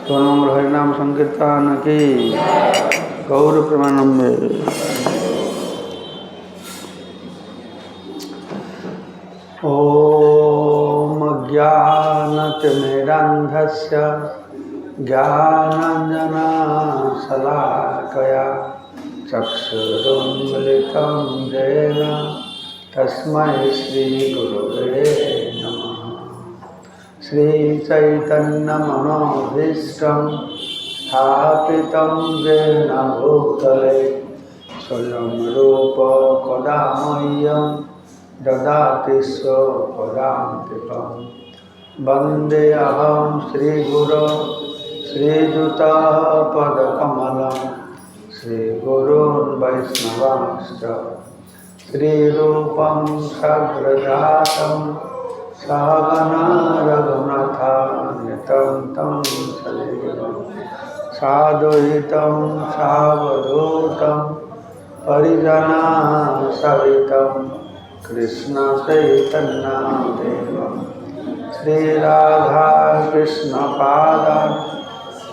गौर हरिनाम संकीर्तन की गौर प्रेमानंदे। ओम ज्ञानतिमिरान्धस्य ज्ञानाञ्जनशलाकया चक्षुरुन्मिलितं येन तस्मै श्रीगुरवे नमः। श्रीचैतन्यमनोभीष्टं स्थापितं येन भूतले स्वयं रूप कदा मह्यं ददाति स्वपदान्तिकं। वन्देऽहं श्रीगुरो श्रीयुतापदकमलं श्रीगुरून् वैष्णवांश्च श्रीरूपं सग्रजातं सहगना रघुनाथान्वितं तं सजीवं साद्वैतं सावधूतं परिजनासहितं कृष्ण चैतन्यदेवं श्रीराधा कृष्ण पादान्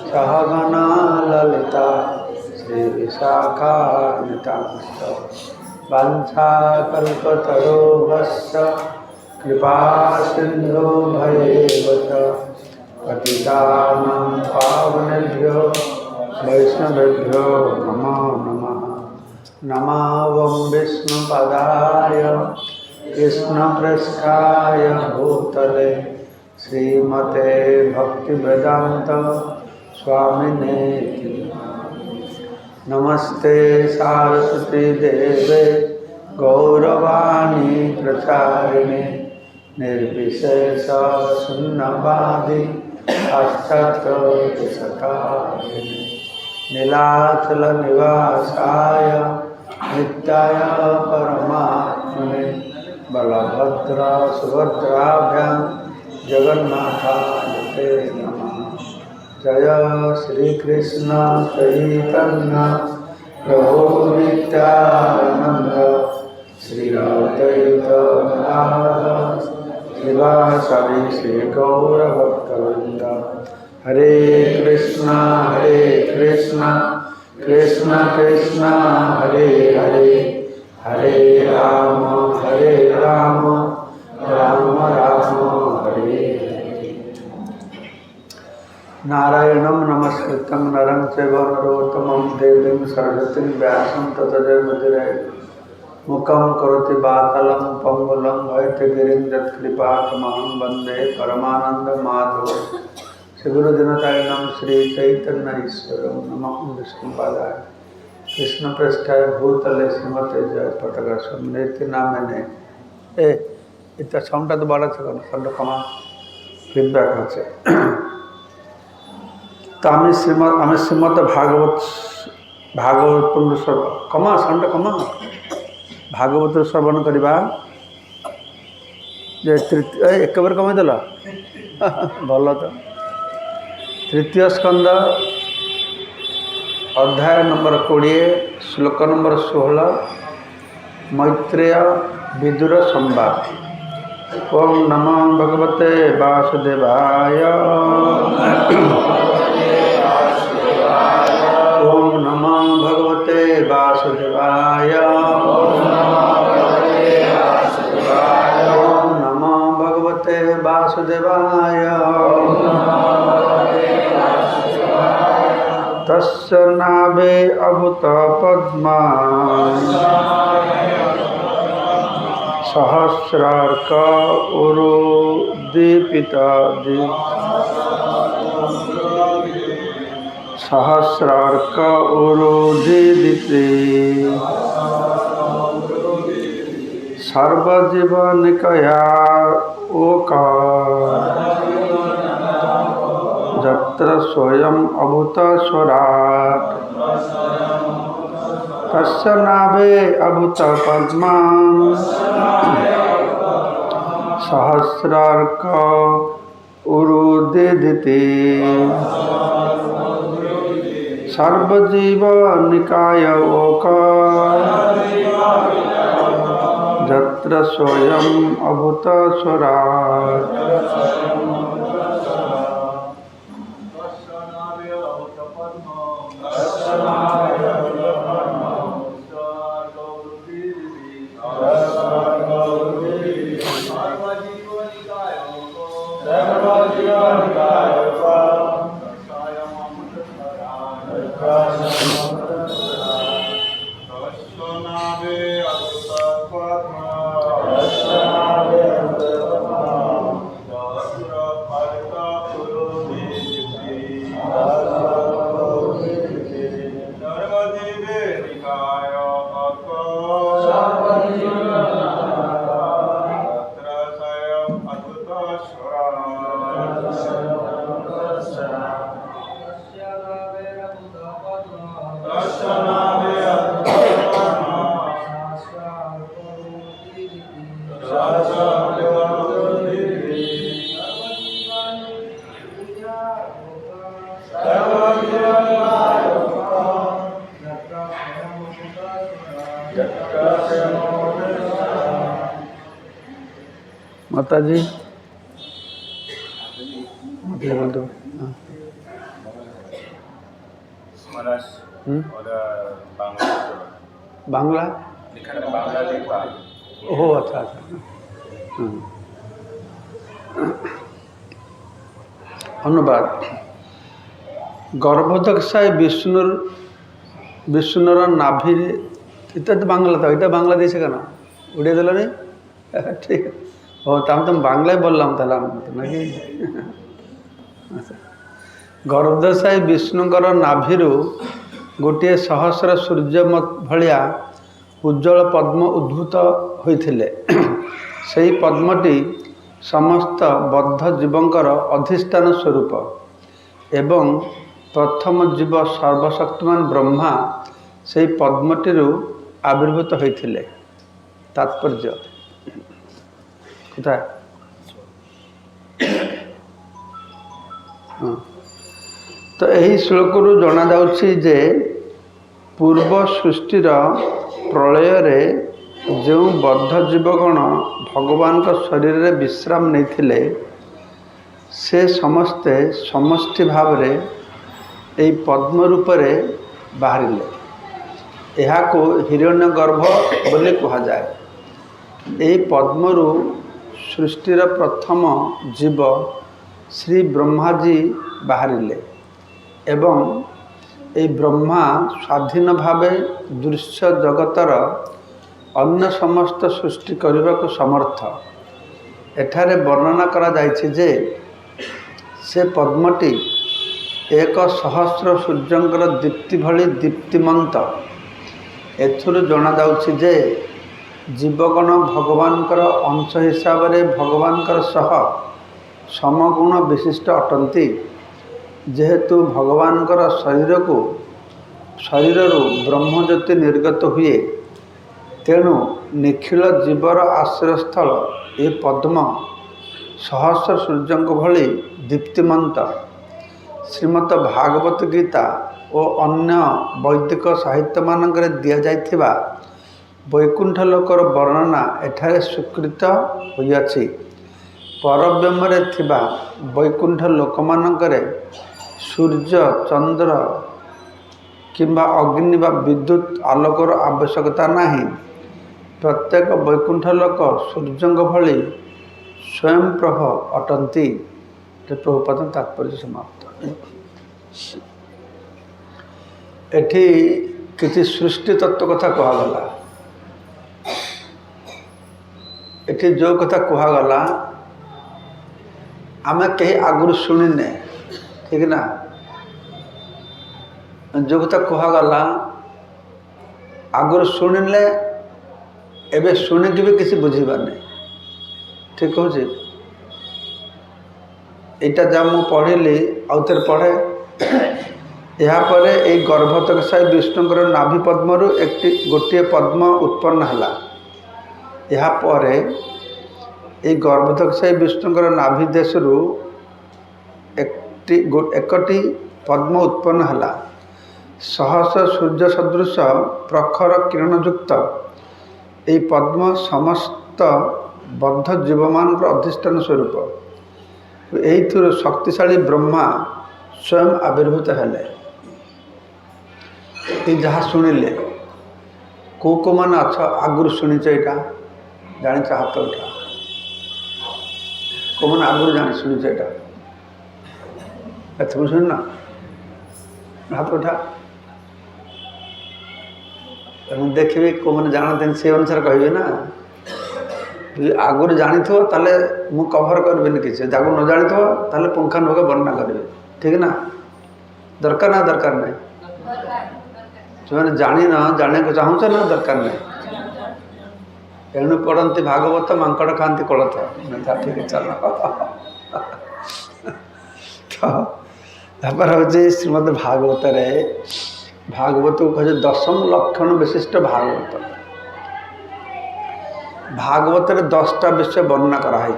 सहगना ललिता श्रीविशाखान्वितांश्च वाञ्छाकल्पतरुभ्यश्च कृपासिन्धुभ्येव च पतितानां पावनेभ्यो वैष्णवेभ्यो नमो नमः। नमो विष्णुपदाय कृष्णपृष्ठाय भूतले श्रीमते भक्तिवेदान्त स्वामिने नमस्ते सारस्वती देवे गौरवाणी प्रचारिणे निर्विशेष शून्यवादी पाश्चात्योपसकारिणे नीलाचल निवासाय नित्याय परमात्मने बलभद्र सुभद्राभ्यां जगन्नाथाय ते नमः। जय श्री कृष्ण चैतन्य प्रभु नित्यानंद श्री अद्वैत गदाधर श्रीवासदि श्री गौरभक्तवृंद। हरे कृष्ण कृष्ण कृष्ण हरे हरे हरे राम राम राम हरे हरे। नारायणं नमस्कृतं नरं चैव नरोत्तमं देवीं सरस्वतीं व्यासं ततो जयमुदीरये। मुखं करोति वाचालं पंगुलं भयतगिरिं यत्कृपातमहं वन्दे परमानन्दमाधवं। श्रीगुरुदिनतारिणं श्री चैतन्य ईश्वरं नमः विष्णुपादाय कृष्णपृष्ठाय भूतले श्रीमते जयपताका स्मृति नामिने। এটা সাউন্ডটা তো বাড়াচ্ছে কেন? সাউন্ডটা কমা, ফিডব্যাক আছে। তো আমি শ্রীমদ ভাগবত কমা সাউন্ডটা কমা ভাগবত শ্রবণ করিবা যে তৃতীয় একেবারে কমাই দেল ଭଲ ତ। ତୃତୀୟ ସ୍କନ୍ଦ ଅଧ୍ୟାୟ ନମ୍ବର 20 ଶ୍ଲୋକ ନମ୍ବର 16 मैत्रेय विदुर संवाद। ओम नमो भगवते वासुदेवाय ओम नमो भगवते वासुदेवाय ओम नमो भगवते वासुदेवाय। तस्य नाभे अभूत पद्मा सहस्रार्क उरुदीपिता सहस्रार्क उरुदीदिते सर्वजीवनिकया ओका जत्र स्वयं अभूत स्वराट तस्य नाभे अभूत पद्मा सहस्रार्क उरुदीदिते सर्वजीव निकाय ओका जत्र स्वयं अभूत स्वराट माता जी बोल दो। बांग्ला ओह अच्छा अच्छा धन्यवाद। गर्भोदक्षाय विष्णुर नाभि इतना तो बांग्ला था এটা বাংলা দিয়েছে কেন উড়িয়ে দিল নি ঠিক ও তাহলে তো বাংলায় বললাম তাহলে নাকি गर्भोदक्षाय विष्णुଙ୍କର नाभिରୁ ଗୋଟିଏ सहस्र सूर्य भलिया उज्ज्वल पद्म उद्भूत होइथिले ସେହି पद्मटी समस्त बद्ध जीवंकर अधिष्ठान स्वरूप एवं प्रथम जीव सर्वशक्तिमान ब्रह्मा ସେହି पद्मटीरू आविर्भूत होइथिले। तात्पर्य कथा तो यही श्लोकरू जना जाउछि जे पूर्व सृष्टिर प्रलय रे जो बद्ध जीवगण भगवान का शरीर रे विश्राम नहीं से समस्ते समष्टि भाव रे यही पद्म रूप रे बाहरिले। यह को हिरण्यगर्भ बोली कहा जाए। यही पद्मरू सृष्टिर प्रथम जीव श्री ब्रह्माजी बाहरिले एवं ये ब्रह्मा स्वाधीन भावे दृश्य जगतर अन्य समस्त सृष्टि करने को समर्थ। एठारे वर्णना करा जायछि जे से पद्मटी एक सहस्र सूर्यंकर दीप्ति भली दीप्तिमंत। एथुरु जना जाउछि जे जीवगण भगवानकर अंश हिसाब रे भगवानकर सह समगुण विशिष्ट अटंती। जेहेतु भगवानकर शरीररू ब्रह्मज्योति निर्गत हुए तेणु निखिल जीवर आश्रयस्थल ये पद्म सहस्र सूर्यंक भली दीप्तिमंत। श्रीमद भागवत गीता और अन्य वैदिक साहित्य मानकरे दिया जाइथिबा वैकुंठ लोकर वर्णना एठारे स्वीकृत होइछि। परब्रह्मरे थिबा वैकुंठ लोकमानकरे सूर्य चंद्र किंबा अग्नि व विद्युत आलोकर आवश्यकता नहीं। प्रत्येक वैकुंठ लोक सूर्यंक भली स्वयं प्रभ अटंती। प्रभुपाद तात्पर्य समाप्त। एठी किसी सृष्टि तत्व कथा कहगला। एठी जो कथा कहगला आमे कहीं आगुरी शुणिने ठीक ना। जो कथा कहगला आगुरी शुणिले एबे शुणिकी भी किसी बुझीबार नहीं ठीक हो। यहाँ जब मुझे पढ़िली आउे पढ़े यापर यही गर्भोदक्षाय विष्णुकर नाभि पद्मरू एक गोटे पद्म उत्पन्न है। यापर यही गर्भोदक्षाय विष्णुकर नाभि देशरू एकटी पद्म उत्पन्न है। सहस्र सूर्य सदृश प्रखर किरणयुक्त यही पद्म समस्त बद्ध जीवमान अधिष्ठान स्वरूप। यही शक्तिशाली ब्रह्मा स्वयं आविर्भूत हेले। ये जहाँ शुणिले को मैंने अच्छा आगुरी शुणीच यहाँ जाच हाथ उठा को मैंने आगुरी जानी शुणीच यहाँ तुम शुण ना हाथ उठा देखिए को मैंने जानते से अनुसार कहे ना आगुरी जानी थो ताले मु कभर करबेनि किसी जाको न जानी थो ताले पुंखानुपुंख वर्णना करेंगे ठीक ना दरकार ना दरकार नहीं जो मैंने जानी ना जाने को चाहूँ ना दरकार नहीं एणु पढ़ती भागवत मांकड़ खाती कोलथ ठीक है चल तो हूँ श्रीमद भागवत रे भागवत को कहे 10 लक्षण विशिष्ट भागवत भागवत रे 10टा विषय वर्णना कराई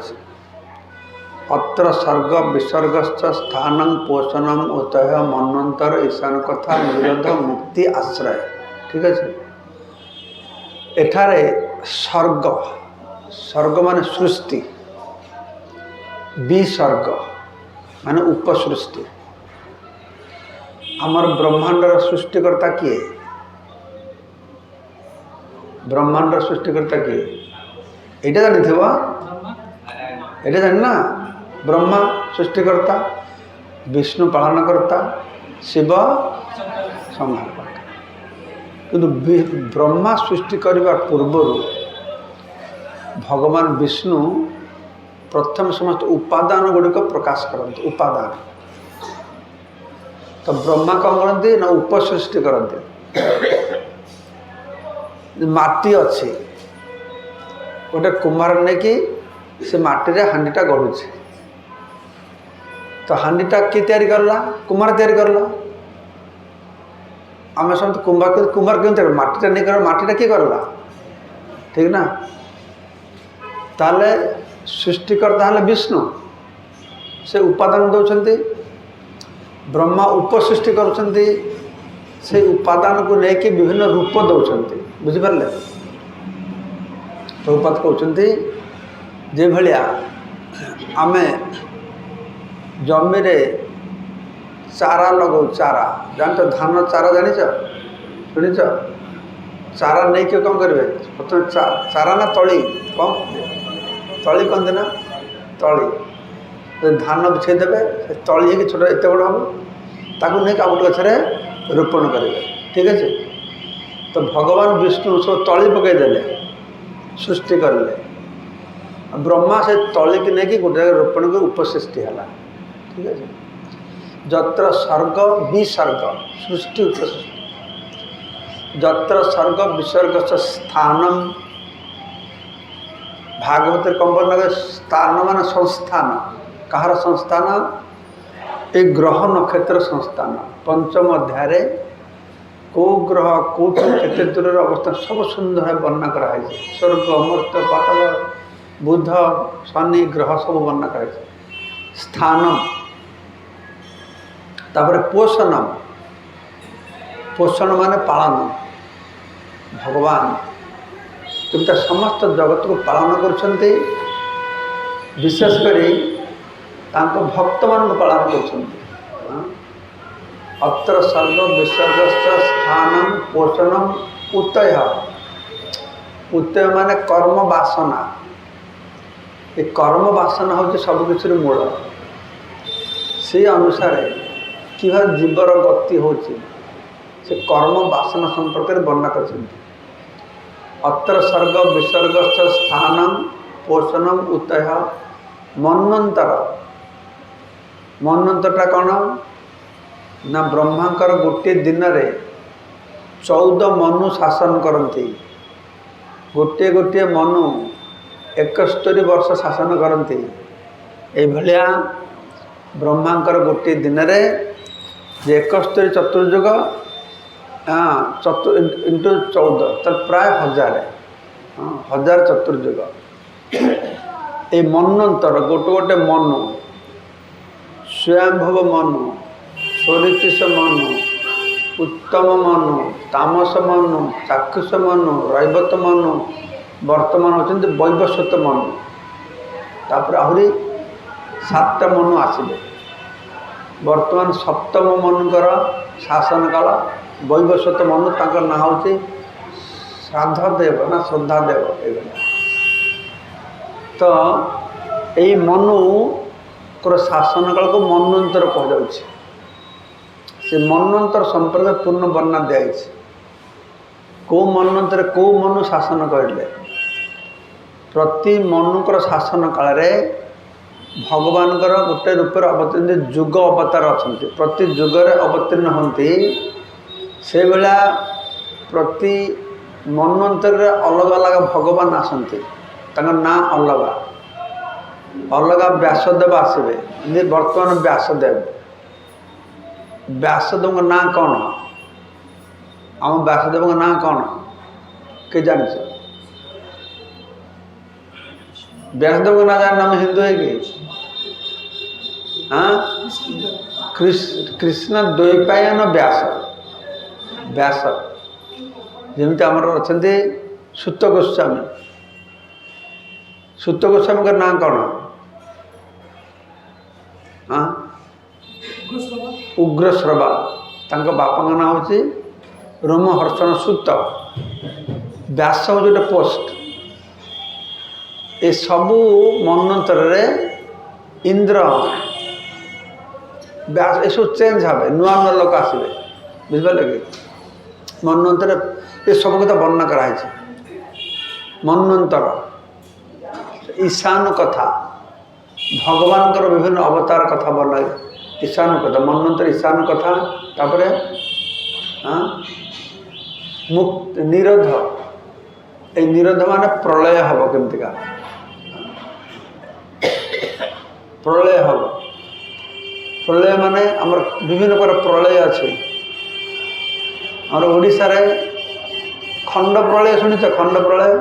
अत्र सर्ग विसर्गश्च स्थानं पोषणम उतय मनंतर ईशान कथा निरोध मुक्ति आश्रय ठीक है एठारे सर्ग सर्ग माने सृष्टि विसर्ग माने उपसृष्टि आमर ब्रह्मांडर सृष्टिकर्ता किए ब्रह्मांडर सृष्टिकर्ता किए एटा जानी थे एटा जानी ना ब्रह्मा सृष्टिकर्ता विष्णु पालनकर्ता शिव संहार करता किंतु ब्रह्मा सृष्टि करने पूर्वर भगवान विष्णु प्रथम समस्त उपादान गुड़िक प्रकाश करते उपादान तो ब्रह्मा कौन करते ना उपसृष्टि करते माटी अच्छी गोटे कुमार ने कि से माटी रे हांडीटा गढ़ुचे तो हांडीटा किए तैयारी करला कुमार तैयारी करला आम समझते कुमार क्यों तैयारी माटीटा नहीं कर माटीटा किए करला ठीक ना ताले सृष्टिकर्ता हेले विष्णु से उपादान दौरान ब्रह्मा उपसृष्टि करुँच से उपादान को लेकिन विभिन्न रूप दौरान बुझिपारे प्रभुपाद कहते जे भलिया आमे जमी रे चारा लगो चारा जानते धान चारा जानिच शुणिच चारा नहीं के कौन करेंगे प्रथम चारा ना तली कौन तली कहते ना तली धान बिछेदेवे तली है छोटा एत बड़ हम ताकू नहीं आ गोटे गचरे रोपण करेंगे ठीक है तो भगवान विष्णु सब तली पकईदे सृष्टि करले ब्रह्मा से तली की नहीं कि गोटे रोपण कर उपसृष्टि है ठीक है जत्र सर्ग विसर्ग सृष्टि उपसृष्टि जत्र सर्ग विसर्ग से स्थानम भागवत कंबर लगे स्थान मान संस्थान कहार संस्थान एक ग्रह नक्षत्र संस्थान पंचम अध्याय को ग्रह कौट केते दूर अवस्था सब सुंदर वर्णना कराई स्वर्ग अमर्त्य पाताल बुध शनि ग्रह सब वर्णना कराई स्थानम तापर पोषणम पोषण माने पालन भगवान तुमता समस्त जगत को पालन करछन्ते विशेषकर भक्त मान पालन करछन्ते अत्र सर्ग विसर्गश्च स्थानम पोषणम उतय उतय माने कर्म वासना ये कर्म वासना हूँ सबकिछ मूल से अनुसार कि जीवर गति हो कर्म वासना संपर्क में वर्णना कर अत्र सर्ग विसर्गश्च स्थानम पोषणम उतय मनंतर मनंतरटा कौन ना ब्रह्मांकर गोटे दिन रे 14 मनु शासन करती गोटे गोटे मनु 71 वर्ष शासन करती ये ब्रह्मांकर गोटे दिन रे 71 चतुर्युग इंटू 14 तो प्राय 1000 चतुर्युग ये मनंतर गोटे गोटे मनु स्वयंभव मनु स्वरिचिष मनु उत्तम मनु तामस मनु चाक्षुष मनु रैवत मनु वर्तमान होती वैवस्वत मनु तापर आहरी 7टा मनु आसबे बर्तमान सप्तम मनुकर शासन काल वैवस्वत मनु तांकर ना होची श्राद्धदेव ना श्रद्धादेव एगला तो यही मनु शासन काल को मनवंतर कह से मनवंतर संपर्क पूर्ण वर्णना दिखाई कौ मनवंतर कौ मनु शासन कहले प्रति मनुकर शासन काल रे भगवान गोटे रूप अवतीर्ण जुग अवतार अच्छा प्रति जुगर अवतीर्ण होती से बेला प्रति मनवंतर अलग अलग भगवान आसती ना अलग अलग व्यासदेव आसवे बर्तमान व्यासदेव व्यासदेव ना कौन आम व्यासदेव ना कौन के जान व्यासदेव ना जान नाम हिंदू है कि हाँ कृष्ण द्वैपायन व्यास व्यास जमी आमर अच्छा सूत गोस्वामी सूत गोस्वामी का ना कौन हाँ उग्रश्रवा तांको बापा का ना हूँ रोमहर्षण सूत व्यास हूँ गोटे पोस्ट ये सबू मनवंतर इंद्र व्यास ये सब चेंज हे नुआ नुआ लोक आसवे बुझे कि मनवंतर ये सब कथा वर्णना कराई मनवंतर ईशान कथा भगवान विभिन्न अवतार कथा वर्णा ईशान कथा मनवंतर ईशान कथा तापर हाँ मुक्त निरोध ये निरोध माने प्रलय हम केमतिका प्रलय हम प्रलय माने आमर विभिन्न प्रकार प्रलय अच्छे आम ओडिशा रे खंड प्रलय शुणिच खंड प्रलय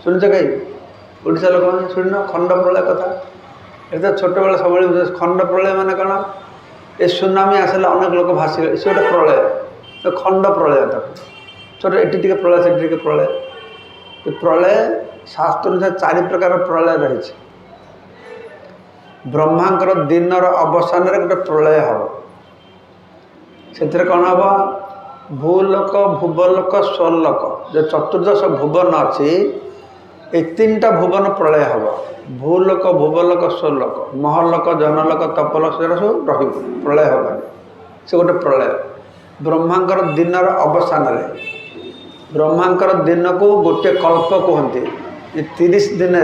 शुणिच कहीं ओडिशा लोक मैंने शुण खंड प्रलय कथा ये छोट बेला सब खंड प्रलय माने कौन ये सुनामी आसला अनेक लोक भासी से गोटे प्रलय तो खंड प्रलय तक छोटे एटी प्रलय से प्रलय प्रलय शास्त्र अनुसार 4 प्रकार प्रलय रही ब्रह्मांकर दिनर अवसान गोटे प्रलय हम से कौन हम भूलोक भुवलोक स्वलोक जो चतुर्दश भुवन अच्छी ये 3टा भुवन प्रलय हम भूलोक भुवलोक स्वलोक महलोक जनलोक तपलोक से सब रही प्रलय हम से गोटे प्रलय ब्रह्मांकर दिनर अवसान ब्रह्मांकर दिन को गोटे कल्प कहते 30 दिन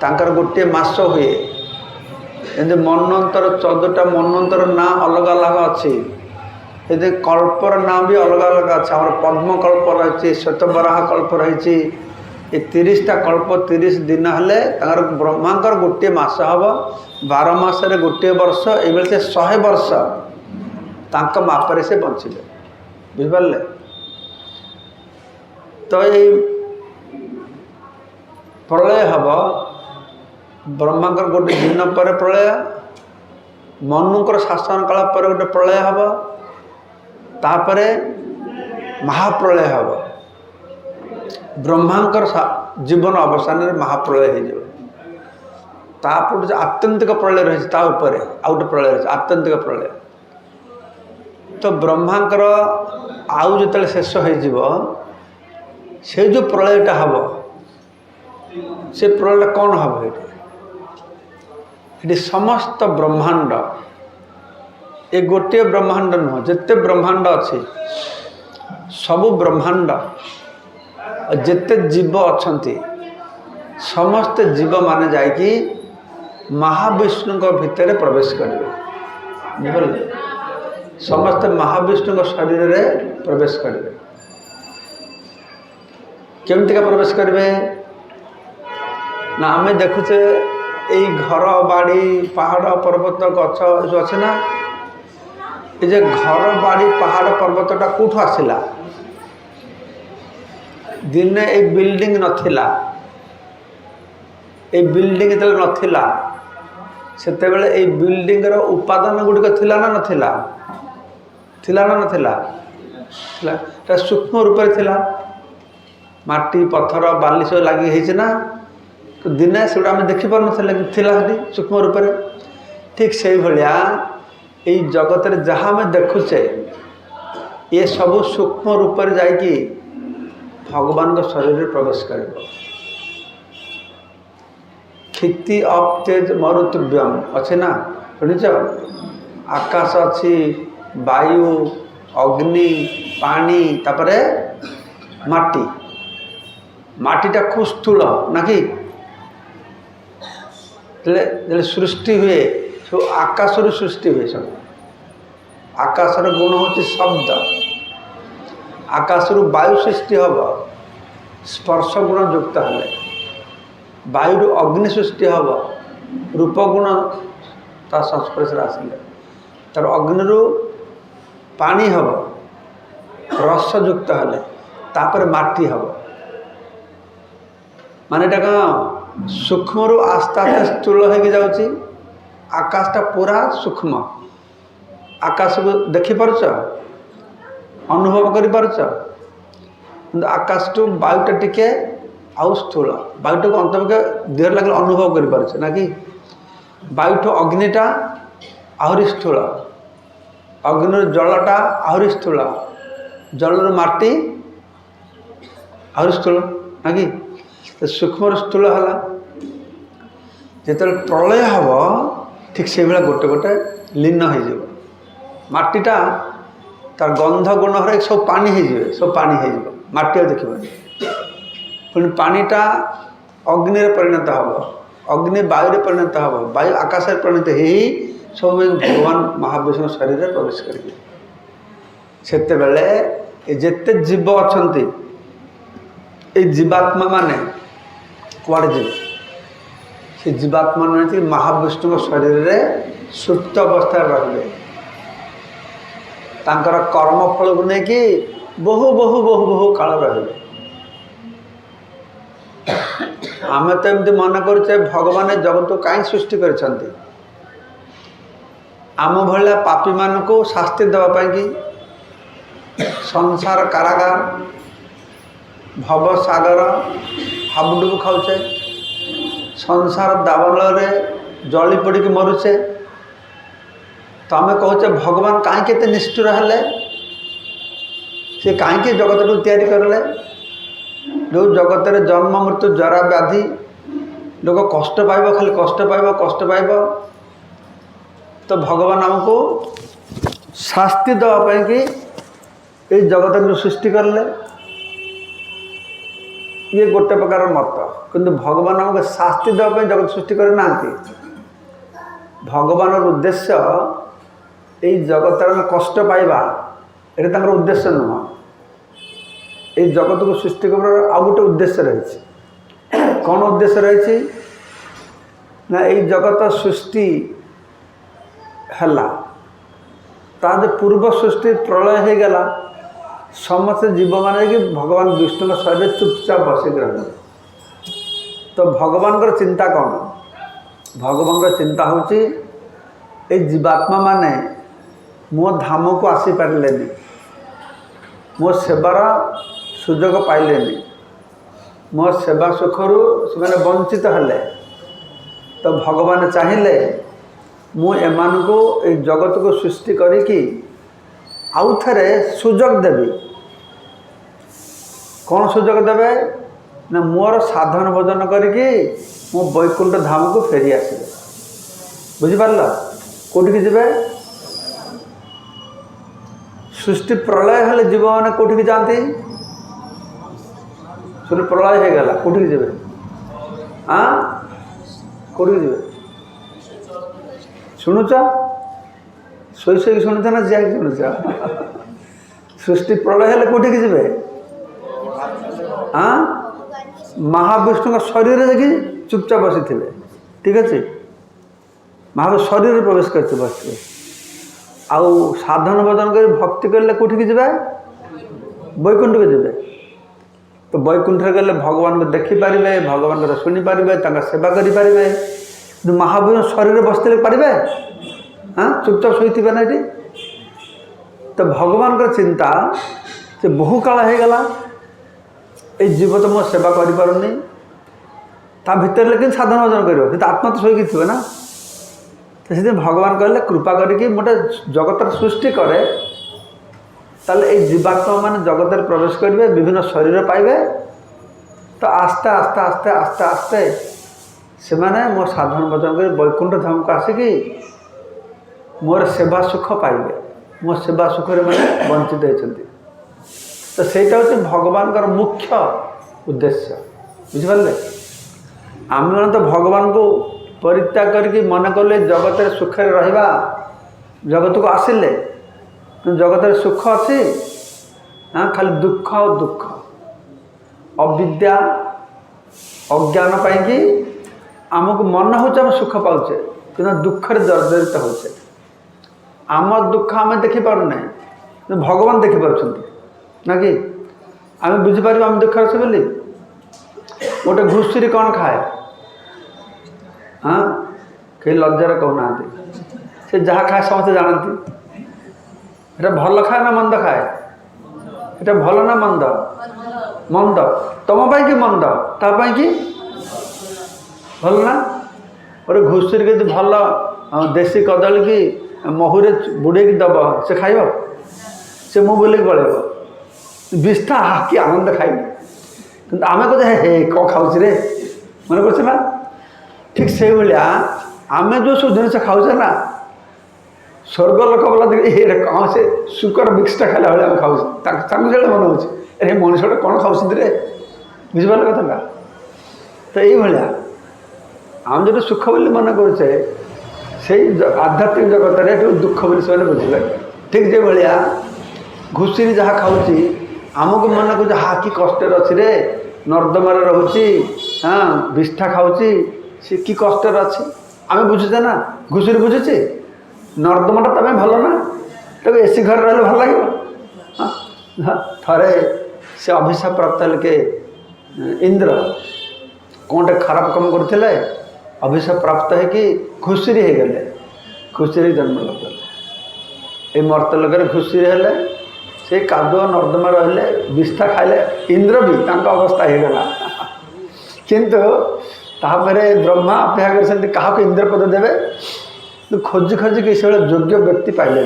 तांकर गोटे मास हुए एमती मनवंतर 14टा मनवंतर ना अलग अलग अच्छी ये कल्पर ना भी अलग अलग अच्छे आम पद्म कल्प रही श्वेतबराह कल्प रही 30टा कल्प 30 दिन हेले ब्रह्मांकर गोटे मास हम 12 मासरे गोटे वर्ष ये से 100 वर्ष तांक मापरे से बंचिले बुझिपारे तो ये प्रलय हम ब्रह्मांकर गोटे दिन पर प्रलय मनुकर शासन काल पर गोटे प्रलय हम तापर महाप्रलय हम ब्रह्मांकर जीवन अवसान में महाप्रलय हो आत्यंतिक प्रलय रही आउटे प्रलय रही आत्यंतिक प्रलय तो ब्रह्मांकर आउ जो शेष हो से जो प्रलयटा हम से प्रलय कौन हम ये समस्त ब्रह्मांड ये गोटे ब्रह्मांड नुह जिते ब्रह्मांड अच्छी सबु ब्रह्मांड जिते जीव अच्छा समस्त जीव माने जाकि महाविष्णु भितर प्रवेश करेंगे बुझे समस्त महाविष्णु शरीर में प्रवेश करेंगे केमतिका प्रवेश करेंगे ना आम देखुचे यही घर बाड़ी पहाड़ पर्वत गछ जो अच्छे ना ये घर बाड़ी पहाड़ पर्वतटा कौटू आसला दिने ये बिल्डिंग नथिला ये बिल्डिंग जो नथिला सेते बेले ये बिल्डिंग रो उपादान गुड़िक थिला ना नथिला थिला ना नथिला थिला सूक्ष्म रूप से थिला माटी पत्थर बाली सब लगी है ना तो दिने से आम देखिपार ना सूक्ष्म रूप से ठीक से भाया ये जगत जहाँ आम देखुचे ये सब सूक्ष्म रूप से जाकि भगवान को शरीर में प्रवेश कर क्षिति अप तेज मरुतुभ्यम अच्छे ना शुणिच आकाश अच्छी वायु अग्नि पानी तापरे माटी माटीटा खूब स्थूल ना कि सृष्टि हुए सब आकाश सृष्टि हुए सब आकाशर गुण हूँ शब्द आकाशरू वायु सृष्टि हम स्पर्श गुण युक्त हेले वायु अग्नि सृष्टि हम रूप गुण ता संस्पर्श आसिले तार अग्नि पानी हम रस युक्त हेले तापर माटी हम माने कौन सूक्ष्म रू आस्ते आस्ते स्थूल हो जाऊँगी आकाशटा पूरा सूक्ष्म आकाश को देखिपार अनुभव कर आकाश टू वायुटा टिके आउ स्थूल वायुटा को अंत देह लगे अनुभव कर ना कि वायुठू अग्निटा आहरी स्थूल अग्नि जलटा आहरी स्थूल जल माटी आहरी स्थूल ना कि सूक्ष्म स्थूल है जो प्रलय हम ठीक से भाया गोटे गोटे लीन हो माटीटा तार गंध गुण हर सब पानी हो सब पानी हो माटी देखिए पुणी पानीटा अग्नि परिणत हम अग्नि वायु परिणत हम वायु आकाश परिणत हो सब भगवान महाविष्णु शरीर में प्रवेश करेंगे जिते जीव अच्छा ये जीवात्मा माने कुआड़े जीव से जीवात्मा माने महाविष्णु शरीर में सुप्त अवस्था रही तांकर कर्मफल को लेकिन बहु बहु बहु बहु काल रहे आम तो एमती मन करे भगवान जगत को कहीं सृष्टि कर आम भाया पापी मान को शास्ति देवाई कि संसार कारागार भव सागर हाबुडुबु खाऊचे संसार दावानल जली पड़ मरुचे तो आम कहचे भगवान कहीं निष्ठुर हेले सी कहीं जगत को तैयारी करले जो जगत जन्म मृत्यु जरा व्याधि लोग कष्ट पाइब खाली कष्ट पाइब तो भगवान आमको शास्ति देवाई कि ये जगत को सृष्टि करले ये गोटे प्रकार मत किंतु भगवान आमको शास्ति देवाई जगत सृष्टि करना भगवान उद्देश्य ये जगत में कष्ट पाइबा ये उद्देश्य नुह ये जगत को सृष्टि कर आ गोटे उद्देश्य रही कौन उद्देश्य रही ना ये जगत सृष्टि है पूर्व सृष्टि प्रलय हो गला समस्त जीव मान कि भगवान विष्णु शरीर चुपचाप बसिक रहे तो भगवान चिंता कौन भगवान चिंता हूँ ये जीवात्मा माने मो धाम को आसी पारे मो सेवार सुजोग पाइले मो सेवा सुखरू से वंचित हेले तो भगवान चाहिए मु एमान को जगत को सृष्टि करी आउ थे सुजोग देवी कौन सुजोग देवे ना मोर साधन भोजन करी मो वैकुंठ धाम को फेरी आसबे बुझिपार कौटिक जीवे सृष्टि प्रलय हेले जीव मैंने कौटिक जाती सूर्य प्रलय हो गला कौटिक जीवे हाँ कौटिक जीवे शुणुच शोई शोई शुणुच ना जा शुणुच सृष्टि प्रलय हेले कौटिक जीवे हाँ महाविष्णु शरीर देखी चुपचाप बसी थे ठीक अच्छे महाविष्णु शरीर प्रवेश करते बसते आउ साधन भजन कर भक्ति करले कौटिक जीवे वैकुंठ को जीवे तो वैकुंठ गले भगवान को देखिपारे भगवान को शुणी पारे सेवा करें महावीर शरीर बसते पारे हाँ चुपचाप शोथे ना ये तो भगवान चिंता से बहु काल हो गला ये जीव तो मो सेवा करें भितर लेकिन साधन भजन कर आत्मा तो शोक थी ना तो से भगवान कहले कृपा करके गोटे जगतर सृष्टि करे ताले ये जीवात्मा मान जगत प्रवेश करेंगे विभिन्न शरीर पाइबे तो आस्ते आस्ते आस्ते आस्ते आस्ते से माने मो साधारण भजन कर वैकुंठ धाम को आसिकी मोर सेवा सुख पाइबे मो सेवा सुख मैंने वंचित होती तो सहीटा हूँ भगवान का मुख्य उद्देश्य बुझिपारे आम मैंने तो भगवान को परित्याग करके मन कले जगत सुख रहा जगत को आसिले जगत सुख अच्छी हाँ खाली दुख और दुख अविद्या अज्ञान पाई आमको मन हो सुख पाचे कि दुखर जर्जरित होचे आम दुख आम देखिपारना भगवान देखिपुं ना कि आम बुझीपार आम दुख अच्छे बोली गोटे घुषुरी कौन खाए हाँ कहीं लज्जार कहना से जहाँ खाए समस्त जानती एटा भल खाए ना मंद खाए एटा भल ना मंद मंद तुम पाई कि मंद तापाई कि भल ना और घुषुरी के भल देशी कदली की महुरे बुड़े दब से खाइब से मुँह बुले पड़े विष्ठा कि आनंद खाइब कि आम कहे हे कौन खाऊँ रे मन पड़े ना ठीक से भाया आम जो सब जिन खाऊे ना स्वर्ग लोक बोला देखे कौन से शुकर मिक्सटा खाला भाई आम खाऊँ जो मन हो अरे मनुष्य कौन खाऊँ रे बुझिपार कथा तो ये आम जो सुख बोली मन करे से आध्यात्मिक जगत दुख बोली से बुझे ठीक जो भाया घुषुरी जहाँ खाऊँ आमको मन को हाँ कि कष्ट अच्छी रे नर्दमार रोचे हाँ विष्ठा खाऊँ सी कि कष्ट अच्छी आम बुझुचे ना घुषुरी बुझुचे नर्दमाटा तमें भल ना तब एसी घर रही भल लगे थे से अभिशाप प्राप्त के इंद्र कौनटे खराब कम करते अभिशाप प्राप्त है कि घुषुरी हो गले घुषुरी जन्म लगे ये मर्तलोक घुषुरी हेले से कादुआ नर्दमा रहिले विष्ठा खाइले इंद्र भी तांका अवस्था हो गला किंतु तापरे ब्रह्मा अपेक्षा कर क्या इंद्र पद देवे तो खोजी खोजी कि से योग्य व्यक्ति पाइले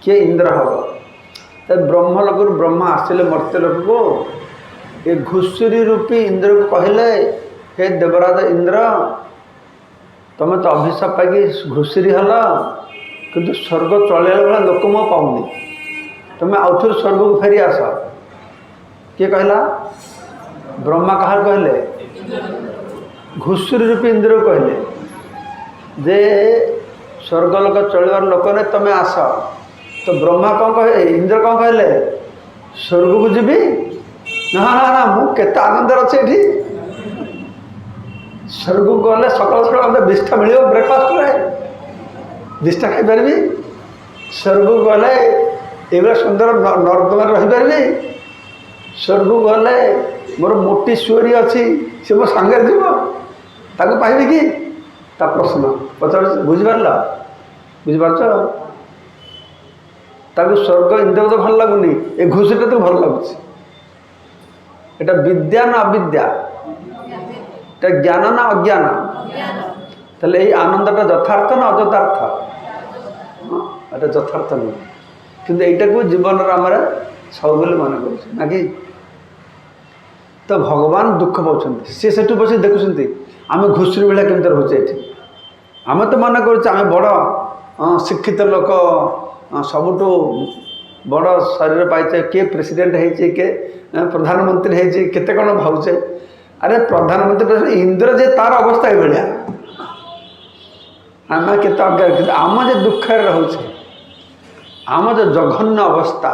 किए इंद्र हम तब ब्रह्मलोक ब्रह्मा आसिले मर्त्यलोक को ये घुषुरी रूपी इंद्र को कहले हे देवराज इंद्र तुम तो अभिशाप पाई घुषुरी हल किंतु स्वर्ग चलैला बेला लोक मो पाऊनी तुम्हें आउ थे स्वर्ग को फेरी आस किए कहला ब्रह्मा कहार कहले घुषुरी रूपी इंद्र को कहले जे स्वर्गलोक चलवार लोक ने तुम्हें आस तो ब्रह्मा कौन कहे इंद्र कौन कहले स्वर्ग को जीवी ना ना ना मुझे आनंद अच्छे ये स्वर्ग को गले सकाल सकाल मतलब विष्ठा मिल ब्रेकफास्ट विष्ठा खाई पारि स्वर्ग को गले ये सुंदर नर्दमा रहीपारि स्वर्ग को गले मोर मोटी सुअरी अच्छी सी मो सांगे जीव ताको पाइबी कि ता प्रश्न पचार बुझिपार बुझिपार ताको स्वर्ग इंद्र तो भल लगुनि ए घुषुरी तो भल लगुच एटा विद्या ना अविद्या एटा ज्ञान ना अज्ञान ताले ये आनंदटा यथार्थ ना अयथार्थ एटा यथार्थ नुह किंतु एटा को जीवन आम सब बोली मन कर कि तो भगवान दुख पाँच सी से बस देखुं आम घुषुरी भाया केमी रोचे ये आम तो मन करें बड़ शिक्षित लोक सबुठ बड़ शरीर पाइचे किए प्रेसिडेंट होइचे किए प्रधानमंत्री होइचे केते कौन भावचे अरे प्रधानमंत्री इंद्र जे तार अवस्था ये आम के आम जे दुख रोचे आम जो जघन्य अवस्था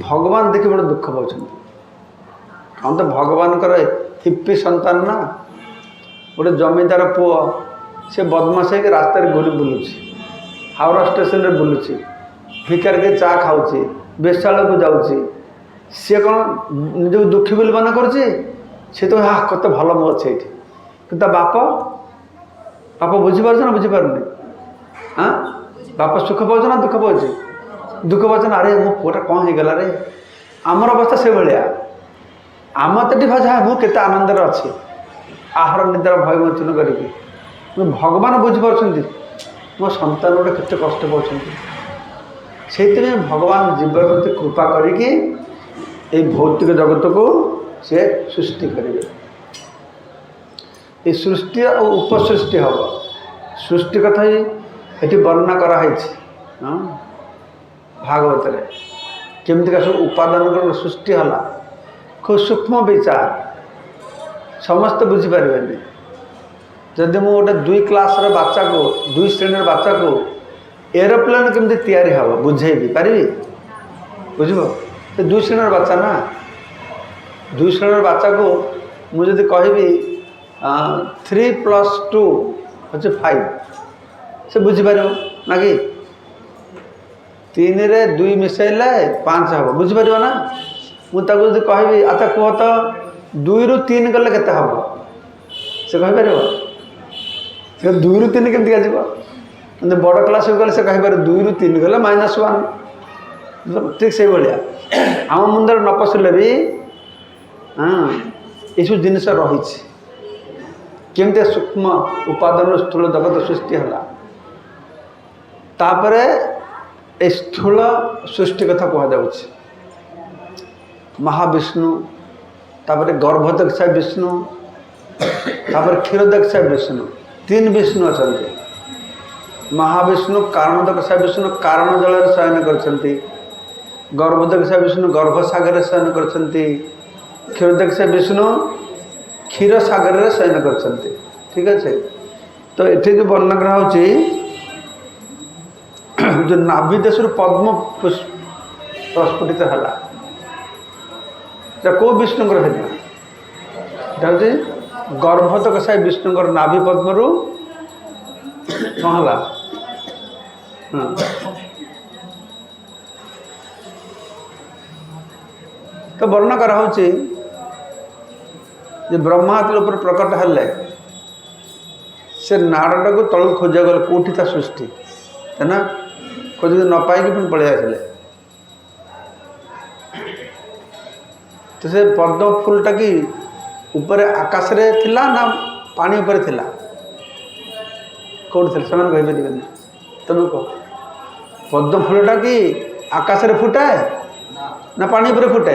भगवान देखिए बड़े दुख पाँच हम तो भगवान हिप्पी संतान ना गोटे जमींदार पुओ से बदमाश है रास्ता घूरी बुलूची हावड़ा स्टेशन रे बुलूची भिकार के चा खाऊँ बेशाल को जाऊँगी सी कौन निज दुखी बोली मन कर तो हाँ कत भल मो अच्छे कि बाप बाप बुझीपार ना बुझीपारे हाँ बाप सुख पाँच ना दुख पाँच दुख पाच अरे मो पुआटा कौन हो गला रे आमर अवस्था से भाया आम तो भाषा मुझे आनंद अच्छे आहर निद्रा भय मोचन करी भगवान बुझीपार ମୋ ସନ୍ତାନ ଗୋଟେ କେତେ କଷ୍ଟ ପାଉଛନ୍ତି। ସେଇଥିପାଇଁ ଭଗବାନ ଜୀବ ପ୍ରତି କୃପା କରିକି এই ଭୌତିକ ଜଗତକୁ ସେ ସୃଷ୍ଟି କରିବେ। এই ସୃଷ୍ଟି ଆଉ ଉପସୃଷ୍ଟି ହେବ। ସୃଷ୍ଟି କଥା ହିଁ ଏଠି ବର୍ଣ୍ଣନା କରାହେଇଛି ଭାଗବତରେ, କେମିତିକା ସବୁ ଉପାଦାନର ସୃଷ୍ଟି ହେଲା। খুব ସୂକ୍ଷ୍ମ ବିଚାର, ସମସ୍ତେ ବୁଝିପାରିବେନି। ଯଦି ମୁଁ ଗୋଟେ 2 କ୍ଲାସ୍ର ବାଚ୍ଚାକୁ, 2 ଶ୍ରେଣୀର ବାଚ୍ଚାକୁ ଏରୋପ୍ଲେନ୍ କେମିତି ତିଆରି ହେବ ବୁଝେଇବି ପାରିବି? ବୁଝିବ? ସେ 2 ଶ୍ରେଣୀର ବାଚ୍ଚା ନା। 2 ଶ୍ରେଣୀର ବାଚ୍ଚାକୁ ମୁଁ ଯଦି କହିବି 3 + 2 ହେଉଛି 5, ସେ ବୁଝିପାରିବ ନା କି? 3ରେ 2 ମିଶାଇଲେ 5 ହେବ, ବୁଝିପାରିବ ନା? ମୁଁ ତାକୁ ଯଦି କହିବି ଆଚ୍ଛା କୁହ ତ 2ରୁ 3 ଗଲେ କେତେ ହେବ, ସେ କହିପାରିବ? ସେ 2ରୁ 3 କେମିତି ଯିବ? କିନ୍ତୁ ବଡ଼ କ୍ଲାସ୍କୁ ଗଲେ ସେ କହିପାରିବ 2ରୁ 3 ଗଲେ -1। ଠିକ୍ ସେଇଭଳିଆ ଆମ ମୁଣ୍ଡରେ ନ ପଶିଲେ ବି ଏସବୁ ଜିନିଷ ରହିଛି। କେମିତି ସୂକ୍ଷ୍ମ ଉପାଦାନରୁ ସ୍ଥୂଳ ଜଗତ ସୃଷ୍ଟି ହେଲା। ତାପରେ ଏ ସ୍ଥୂଳ ସୃଷ୍ଟି କଥା କୁହାଯାଉଛି। ମହାବିଷ୍ଣୁ, ତାପରେ ଗର୍ଭଦକ୍ଷା ବିଷ୍ଣୁ, ତାପରେ କ୍ଷୀରଦକ୍ଷା ବିଷ୍ଣୁ, 3 ବିଷ୍ଣୁ ଅଛନ୍ତି। ମହାବିଷ୍ଣୁ କାରଣଦକ୍ଷା ବିଷ୍ଣୁ କାରଣ ଜଳରେ ଶୟନ କରିଛନ୍ତି। ଗର୍ଭଦକ୍ଷା ବିଷ୍ଣୁ ଗର୍ଭସାଗରରେ ଶୟନ କରିଛନ୍ତି। କ୍ଷୀରଦକ୍ଷା ବିଷ୍ଣୁ କ୍ଷୀର ସାଗରରେ ଶୟନ କରିଛନ୍ତି। ଠିକ୍ ଅଛି। ତ ଏଠି ଯେଉଁ ବର୍ଣ୍ଣନା କରାହେଉଛି, ଯେଉଁ ନାଭି ଦେଶରୁ ପଦ୍ମ ପ୍ରସ୍ଫୁଟିତ ହେଲା, এটা କେଉଁ ବିଷ୍ଣୁଙ୍କର ହେଲା? এটা ହେଉଛି ଗର୍ଭଦକ୍ଷା ବିଷ୍ଣୁଙ୍କର ନାଭି ପଦ୍ମରୁ କ'ଣ ହେଲା? ତ ବର୍ଣ୍ଣନା କରାହେଉଛି ଯେ ବ୍ରହ୍ମା ଯେତେବେଳେ ଉପରେ ପ୍ରକଟ ହେଲେ, ସେ ନାଡ଼ଟାକୁ ତଳକୁ ଖୋଜିବାକୁ ଗଲେ କେଉଁଠି ତା ସୃଷ୍ଟି ନା, ଖୋଜିକି ନ ପାଇକି ପୁଣି ପଳେଇ ଆସିଲେ। ତ ସେ ପଦ୍ମ ଫୁଲଟା କି ଉପରେ ଆକାଶରେ ଥିଲା ନା ପାଣି ଉପରେ ଥିଲା? କେଉଁଠି ଥିଲା ସେମାନେ କହିପାରିବେନି। ତମେ କହ, ପଦ୍ମ ଫୁଲଟା କି ଆକାଶରେ ଫୁଟାଏ ନା ପାଣି ଉପରେ ଫୁଟେ?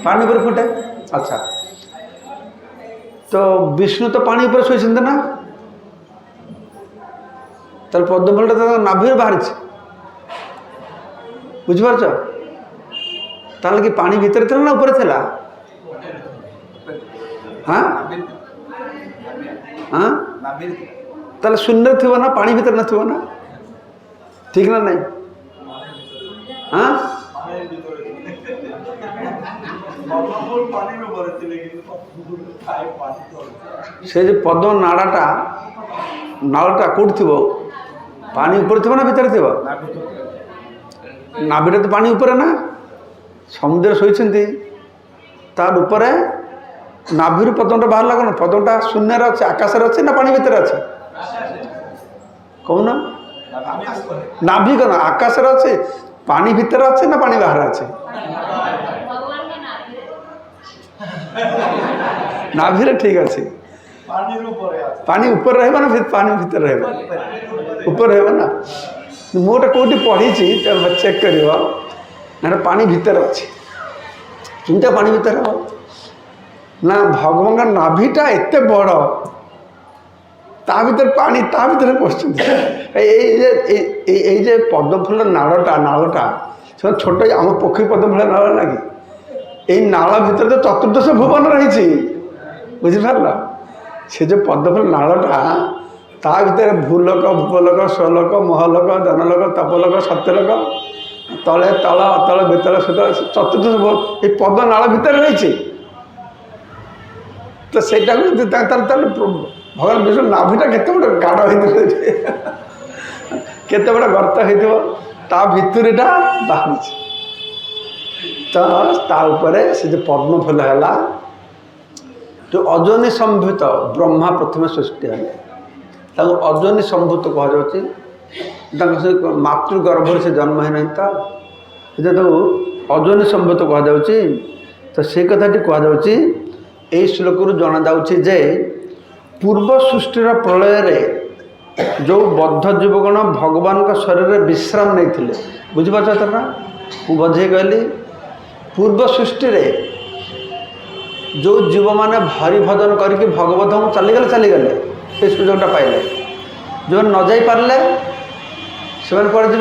ପାଣି ଉପରେ ଫୁଟେ। ଆଚ୍ଛା, ତ ବିଷ୍ଣୁ ତ ପାଣି ଉପରେ ଶୋଇଛନ୍ତି ନା, ତାହେଲେ ପଦ୍ମ ଫୁଲଟା ତ ନାଭିରେ ବାହାରିଛି। ବୁଝିପାରୁଛ? ତାହେଲେ କି ପାଣି ଭିତରେ ଥିଲା ନା ଉପରେ ଥିଲା? ତାହେଲେ ଶୂନ୍ୟରେ ଥିବ ନା, ପାଣି ଭିତରେ ନଥିବ ନା? ଠିକ୍ ନା ନାଇଁ? ସେ ଯେ ପଦ୍ମ ନାଳଟା କେଉଁଠି ଥିବ? ପାଣି ଉପରେ ଥିବ ନା ଭିତରେ ଥିବ? ନାଭିଟା ତ ପାଣି ଉପରେ ନା। ସମୁଦ୍ରରେ ଶୋଇଛନ୍ତି, ତାର ଉପରେ ନାଭିରୁ ପଦ୍ମଟା ବାହାରିଲା। କ'ଣ ପଦ୍ମଟା ଶୂନ୍ୟରେ ଅଛି, ଆକାଶରେ ଅଛି ନା ପାଣି ଭିତରେ ଅଛି? କହୁନ। ନାଭି କ'ଣ ଆକାଶରେ ଅଛି, ପାଣି ଭିତରେ ଅଛି ନା ପାଣି ବାହାରେ ଅଛି? ନାଭିରେ। ଠିକ୍ ଅଛି। ପାଣି ଉପରେ ରହିବ ନା ପାଣି ଭିତରେ ରହିବ? ଉପରେ ରହିବ ନା। ମୁଁ ଗୋଟେ କେଉଁଠି ପଢ଼ିଛି, ଚେକ୍ କରିବ, ନା ପାଣି ଭିତରେ ଅଛି। କେମିତି ପାଣି ଭିତରେ ହେବ ନା, ଭଗବାନଙ୍କ ନାଭିଟା ଏତେ ବଡ଼, ତା ଭିତରେ ପାଣି, ତା ଭିତରେ ପଶୁଛନ୍ତି। ଏଇ ଯେ ପଦ୍ମ ଫୁଲର ନାଳଟା ସେମାନେ ଛୋଟ, ଆମ ପୋଖରୀ ପଦ୍ମ ଫୁଲ ନାଳ ଲାଗି, ଏଇ ନାଳ ଭିତରେ ତ ଚତୁର୍ଦ୍ଦଶ ଭୁବନ ରହିଛି। ବୁଝିପାରିଲ? ସେ ଯେଉଁ ପଦ୍ମ ଫୁଲ ନାଳଟା, ତା ଭିତରେ ଭୂଲୋକ, ଭୂପଲୋକ, ସ୍ୱଲୋକ, ମହଲୋକ, ଜନଲୋକ, ତପଲୋକ, ସତ୍ୟଲୋକ, ତଳେ ତଳ, ଅତଳ, ବିତଳ, ସୁତଳ, ଚତୁର୍ଦ୍ଦଶ ଏଇ ପଦ୍ମ ନାଳ ଭିତରେ ରହିଛି। ତ ସେଇଟାକୁ ତାହେଲେ ଭଗବାନ ବିଷ୍ଣୁ ନାଭିଟା କେତେ ବଡ଼ ଗାଢ଼ ହେଇଥିବ, କେତେ ବଡ଼ ଗର୍ତ୍ତ ହେଇଥିବ, ତା ଭିତରୁ ଏଇଟା ବାହାରିଛି। ତ ତା ଉପରେ ସେ ଯେଉଁ ପଦ୍ମ ଫୁଲ ହେଲା, ଯେଉଁ ଅଯୋନି ସମ୍ଭୂତ ବ୍ରହ୍ମା ପ୍ରଥମେ ସୃଷ୍ଟି ହେଲେ, ତାଙ୍କୁ ଅଯୋନି ସମ୍ଭୂତ କୁହାଯାଉଛି। ତାଙ୍କ ସେ ମାତୃ ଗର୍ଭରେ ସେ ଜନ୍ମ ହେଇନାହିଁ, ତ ତାକୁ ଅଯୋନି ସମ୍ଭୂତ କୁହାଯାଉଛି। ତ ସେଇ କଥାଟି କୁହାଯାଉଛି ଏହି ଶ୍ଲୋକରୁ ଜଣାଯାଉଛି ଯେ ପୂର୍ବ ସୃଷ୍ଟିର ପ୍ରଳୟରେ जो बद्ध जीवगण भगवान का शरीर में विश्राम नहीं थे बुझीपार ना मु बजे कहली पूर्व सृष्टि रे जो जीव मैंने हरि भजन करके भगवत चलीगले से सुजोगटा पाइले जो न जा पारे से कौन जी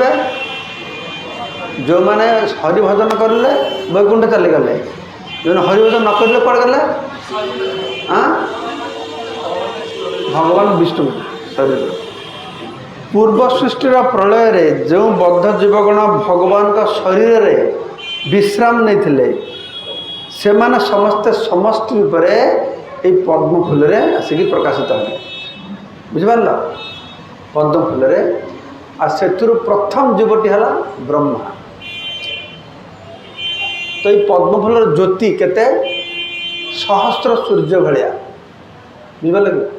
जो मैंने हरि भजन करें वैकुंठ चलीगले जो हरि भजन न करें कौन गले भगवान विष्णु शरीर पूर्व सृष्टिर प्रलय रे जो बद्ध जीवगण भगवान का शरीर रे विश्राम नहीं थे से माने समस्ते समष्टि रूप से पद्म फूल आसिक प्रकाशित हो बुझिपार पद्म फूल से प्रथम जीवटी है ब्रह्मा तो ये पद्म फूल ज्योति केते सहस्र सूर्य भाया बुझिपार कि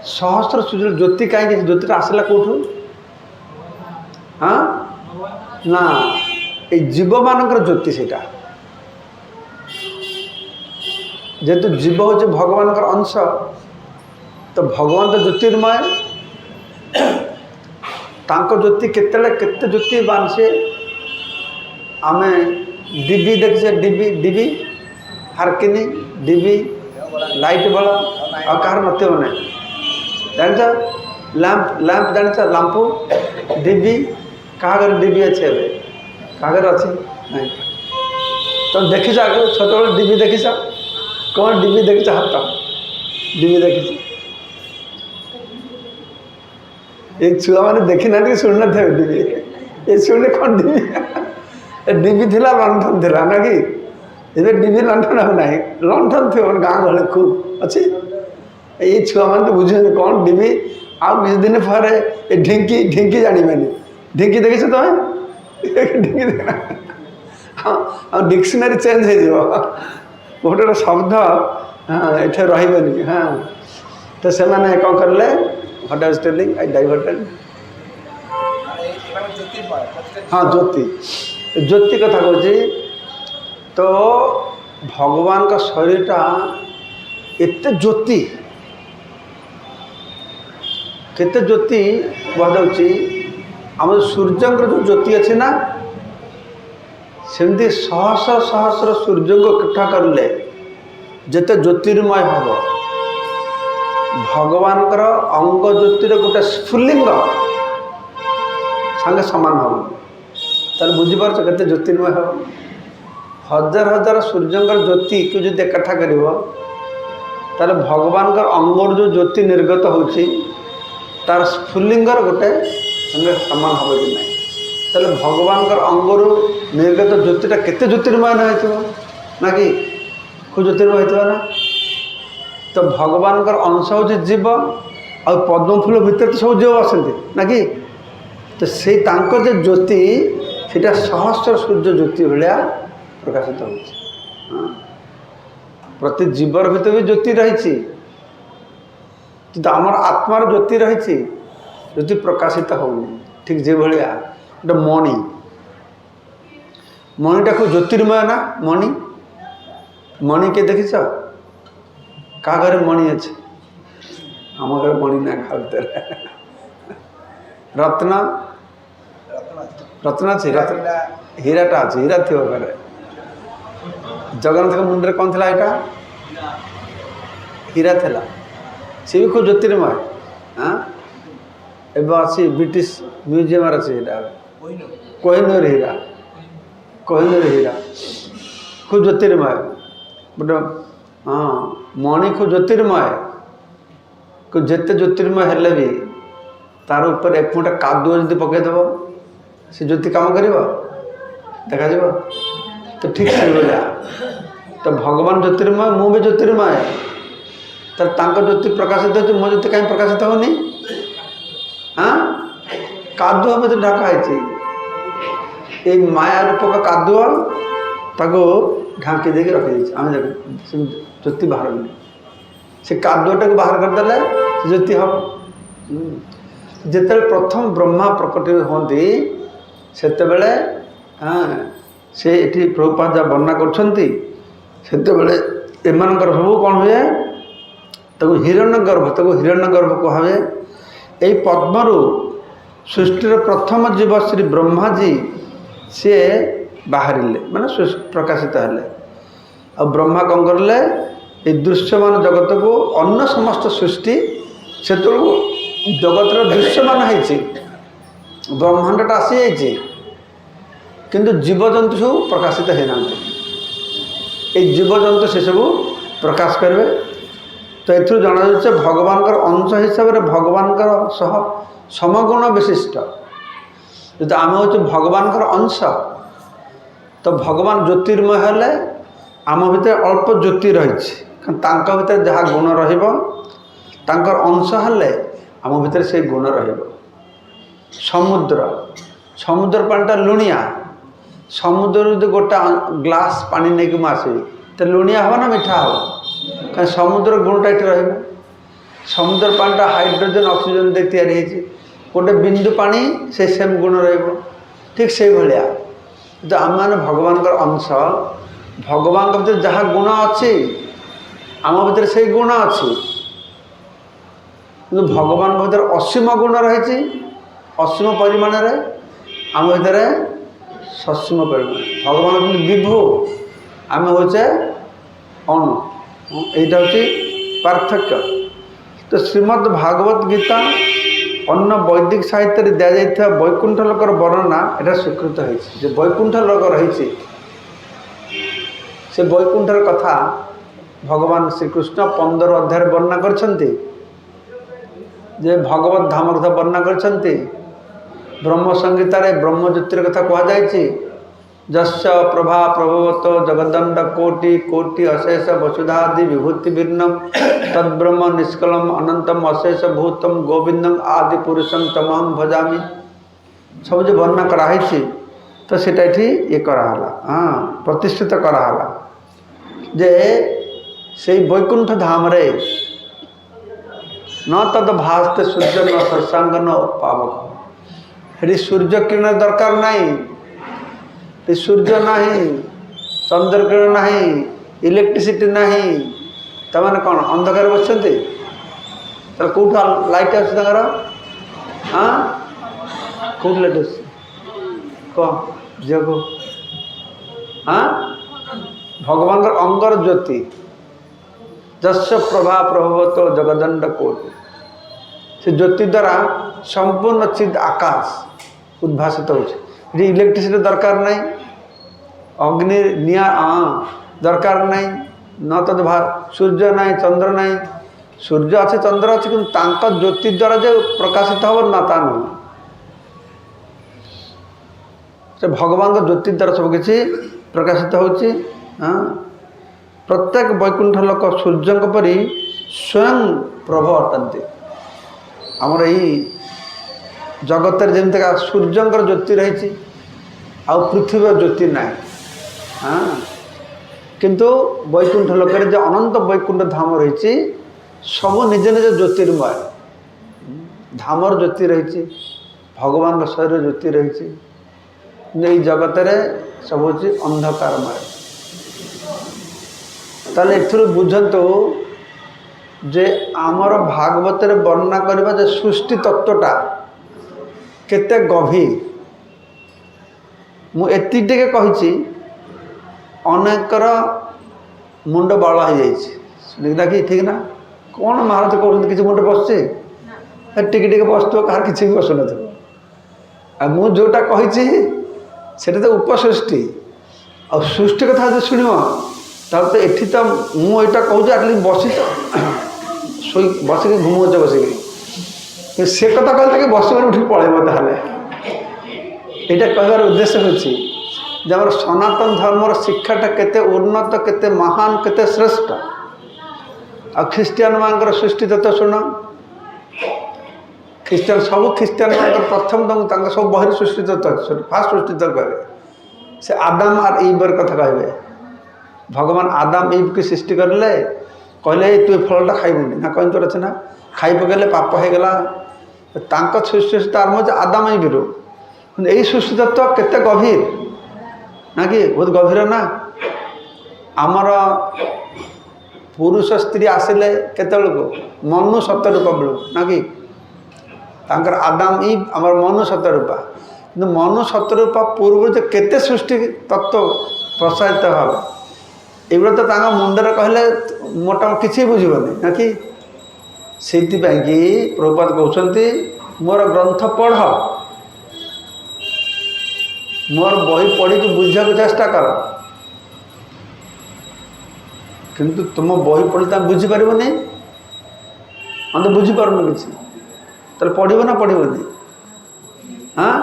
सहस्र सूर्य ज्योति कहीं ज्योति आसला कौटू हाँ ना ये जीव मानकर ज्योति से जेहेतु जीव हूँ भगवान अंश तो भगवान तो ज्योतिर्मय तांको ज्योति केते ज्योतिर्वान से आम डिबी देखिए डिबी हारकिनी डिबी लाइट बल आ कहार नथिबो ना जान लैंप जान लंपू डिबी क्या डिबी अच्छे क्या अच्छी नहीं तुम देखी आगे छोट डिबी देखी कौन डिबी देखी हाथ डिबी देखी ये छुआ मैंने देखी ना शुणी थे डिबी ये शुणी कौन डिबी डिबी थिला लंठन थिला ना कि ये डिबी लंठन हो ना लंठन थे गाँ गहले खूब अच्छी ये छुआ मैंने तो बुझे कौन डिबी आउ किसी दिन पर ये ढिंकी ढिंकी जानवेनि ढिंकी देखी तुम्हें ढिंकी देखना हाँ डिक्शनरी चेंज हो गोटे गोटे शब्द हाँ ये रही हाँ तो से मैंने कौन करें what I was telling I diverted हाँ ज्योति ज्योति कथा कहूँ तो भगवान का शरीरटा एत ज्योति केते ज्योति कहुच्छी आम सूर्यंकर जो ज्योति अच्छी ना सेमती सहस्र सहस्र सूर्य को कट्ठा करले जेते ज्योतिर्मय हम भगवान अंग ज्योतिर गोटे स्फुलिंग सांगे सामान हम तार बुझीपार के ज्योतिर्मय हम हजार हजार सूर्यंकर ज्योति को जो एकट्ठा कर तार भगवान अंगर जो ज्योति निर्गत होची तार स्फुलिंगर गोटे संगे सामान हम कि ना ताले भगवान अंगरू निर्गत ज्योतिटा केते ज्योतिर्मय ना कि खूब ज्योतिर्मय होता ना तो भगवान अंश हूँ जीव आ पद्म फूल भितर तो सब जीव आसती ना कि तो से जो ज्योति सीटा सहस्र सूर्य ज्योति भाया प्रकाशित हो प्रति जीवर भीतर भी ज्योति रही आमर आत्मार ज्योति रही ज्योति प्रकाशित होनी ठीक जो भाया गोटे मणि मणिटा खूब ज्योतिर्मय ना मणि मणि के देखी क्या घर मणि अच्छे आम घर मणि ना खाते रत्न रत्न अच्छी हीराटा अच्छे हीरा थी घरे जगन्नाथ मुंडे कौन थी यहाँ हीरा थिला सी भी खूब ज्योतिर्मय हाँ एवं अच्छी ब्रिटिश म्यूजियम अच्छी कोहिनूर हीरा खूब ज्योतिर्मय बट हाँ मणि खूब ज्योतिर्मय को जिते ज्योतिर्मय हेले भी तार ऊपर एक मुठा कादुआ जो पकईदेव से ज्योति कम कर देखा तो ठीक से बोलिया तो भगवान ज्योतिर्मय मु भी ज्योतिर्मय तो ज्योति प्रकाशित हो मो ज्योति कहीं प्रकाशित होनी हाँ कादुआ में ढका है माया रूप का कादुआ ताको ढांकी देके रखी आम ज्योति बाहर से कादुआटा को बाहर करदे ज्योति हम जिते प्रथम ब्रह्मा प्रकट होती से हाँ से ये प्रभुपाद जहाँ वर्णना कर सब कौन हुए हिरण्य गर्भ हिरण्य गर्भ कहुए এই পদ্মরু সৃষ্টির প্রথম জীব শ্রী ব্রহ্মাজি সি বাহারে মানে প্রকাশিত হলে। আর ব্রহ্মা কম করলে এই দৃশ্যমান জগতকু অন্য সমস্ত সৃষ্টি সেতু জগতর দৃশ্যমান হয়েছে, ব্রহ্মাণ্ডটা আসি যাইছে, কিন্তু জীবজন্তু সব প্রকাশিত হয়ে না। এই জীবজন্তু সেসবু প্রকাশ করবে। তো এর জানা যাচ্ছে ভগবানଙ୍କର অংশ হিসাবে ভগবানଙ୍କର সহ সমগুণ বিশিষ্ট। যদি আমি হচ্ছে ভগবানଙ୍କର অংশ, তো ভগবান জ্যোতির্ময় হলে आम भितर अल्प ज्योति रही भीतर जहाँ गुण रर अंश हेले आम भीतर से गुण समुद्र समुद्र पानीटा लुणिया समुद्र जो गोटा ग्लास पानी नहीं कि आसबि तो लुणिया हम ना मीठा हम कहीं समुद्र गुणटा ये रही समुद्र पानीटा हाइड्रोजन ऑक्सीजन दे तैयारी गोटे बिंदु पानी से सेम गुण ठीक से भाया तो आम मैंने भगवान अंश भगवान भीतर जहाँ गुण अच्छी आम भीतर से गुण अच्छी भगवान भीतर असीम गुण रही असीम परिमाण आम भीतर ससीम परिमाण भगवान विभु आम होचे अणु यहाँ हूँ पार्थक्य। तो श्रीमद् भागवत गीता अन्य वैदिक साहित्य दी जाता वैकुंठ लोकर वर्णना यहाँ स्वीकृत है। वैकुंठ लोक रही से वैकुंठर कथा भगवान श्रीकृष्ण 15 अध्याय वर्णना करछन्ति। भगवत धाम कथा वर्णना करछन्ति। ब्रह्म संगीता रे ब्रह्म ज्योतिर कथा कह जायछि जस्य प्रभा प्रभवत जगदंड कोटि कोटि अशेष वसुधादि विभूति भिन्नम तद्ब्रह्म निष्कलम अनंतम अशेष भूतम गोविंदम आदि पुरुषम तमहम भजामि सब जो वर्णना कराई तो सेटा ये कराला हाँ प्रतिष्ठित कराला जे से वैकुंठ धाम रे न तद भास्ते सूर्य न शशांक न पावक हेरी सूर्य किरण दरकार नहीं सूर्य नहीं चंद्र किरण नहीं इलेक्ट्रिसिटी नहीं तमाने कौन अंधकार बसते कौटा लाइट आस हाँ कौट लाइट आस कह झील को हाँ भगवान अंगर ज्योति जस्य प्रभा प्रभवत जगदंड कोटि से ज्योति द्वारा संपूर्ण चिद आकाश उद्भासित हो इलेक्ट्रिसिटी दरकार नहीं अग्नि निया दरकार नहीं न तद सूर्य नहीं चंद्र नहीं सूर्य अच्छे चंद्र अच्छे कि ज्योति द्वारा जो प्रकाशित हो ना ता नुह से भगवान ज्योति द्वारा सबकि प्रकाशित होची। हाँ प्रत्येक वैकुंठ लोक सूर्य परी स्वयं प्रभ अटंती आमर यही जगत जमीका सूर्यंकर ज्योति रही आउ पृथ्वी ज्योति ना हाँ किंतु वैकुंठ लोक जो अनंत वैकुंठ धाम रही सब निज निज ज्योतिर्मय धामर ज्योति रही भगवान शरीर ज्योति रही जगत सब हूँ अंधकारमय। ताले एथुरु बुझंतु जे आमर भागवत वर्णना करबा जे सृष्टि तत्वटा केते गभीर मु एति टिके कहिछि अनेकर मुंड बाला हो जाइछि कि ठीक ना कौन महाराज कहते किसी मुंड बसছে टिके टिके बसतो कहार किसी भी बस न मु जोटा कहिछि सेटा तो उपसृष्टि आ सृष्टि कथा जो शुणव तो ये तो मुझा कहूँ आटलिस्ट बसी तो बसिक घुमौच बसिक से कथा कहते कि बस उठ पलैब ताले यहाँ कहबार उद्देश्य हूँ आम सनातन धर्मर शिक्षाटा केते उन्नत केते महान केते श्रेष्ठ आ ख्रीस्टियान मानकर सृष्टि तत्व शुण ख्रीस्टियान सब ख्रीस्टियान मान प्रथम तक सब बहरी सृष्टि तत्व फास्ट सृष्टि तत्व कहे से आदाम आर ईवर कथा कहे भगवान आदाम ईव की सृष्टि करले कहले तु फलटा खाइबुनि ना कहीं तो अच्छे ना खाई पकड़े पाप हो गला सृष्टि आरम्भ हो आदाम ईवरू यही सृष्टि तत्व केते गभीर ना कि बहुत गभीर ना आमर पुरुष स्त्री आसिले केत मनु 7 रूप बेलू ना कि तांकर आदाम इव आमर मनु शतरूपा कि मनु शतरूपा पूर्व जो केते सृष्टि तत्व प्रसारित भाव एगुड़ा तो तांका मुंडर कहले मोटा किसी बुझीबनी ना कि से प्रभुपाद कहते मोर ग्रंथ पढ़ मोर बही पढ़ी बुझा चेष्टा कर किंतु तुम बही पढ़ी तुम बुझीपार नहीं हम तो बुझीपार किसी तो पढ़व ना पढ़वनी हाँ